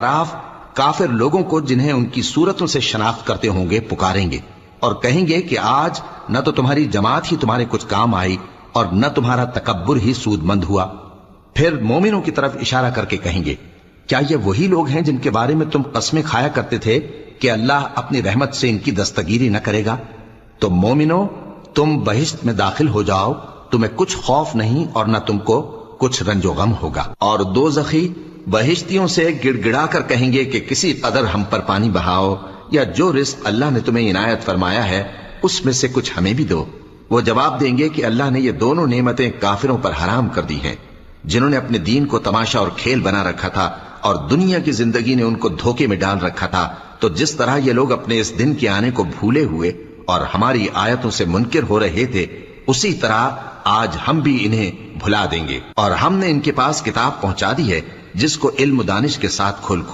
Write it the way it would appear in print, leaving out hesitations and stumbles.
आराफ काफिर लोगों को जिन्हें उनकी सूरतों से शनाख्त करते होंगे पुकारेंगे और कहेंगे कि आज न तो तुम्हारी जमात ही तुम्हारे कुछ काम आई और न तुम्हारा तकब्बुर ही सूदमंद हुआ। फिर मोमिनों की तरफ इशारा करके कहेंगे, क्या ये वही लोग हैं जिनके बारे में तुम कस्में खाया करते थे कि अल्लाह अपनी रहमत से इनकी दस्तगीरी न करेगा? तो मोमिनो, तुम बहिश्त में दाखिल हो जाओ, तुम्हें कुछ खौफ नहीं और न तुमको कुछ रंजो गम होगा। और दोज़खी बहिश्तियों से गिड़गिड़ा कर कहेंगे कि किसी कदर हम पर पानी बहाओ, या जो रिस्क अल्लाह ने तुम्हें इनायत फरमाया है उसमें से कुछ हमें भी दो। वो जवाब देंगे कि अल्लाह ने ये दोनों नेमतें काफिरों पर हराम कर दी हैं, जिन्होंने अपने दीन को तमाशा और खेल बना रखा था और दुनिया की जिंदगी ने उनको धोखे में डाल रखा था। तो जिस तरह ये लोग अपने इस दिन के आने को भूले हुए और हमारी आयतों से मुनकिर हो रहे थे, उसी तरह आज हम भी इन्हें भुला देंगे। और हमने इनके पास किताब पहुंचा दी है जिसको इल्म दानिश के साथ खोल खोल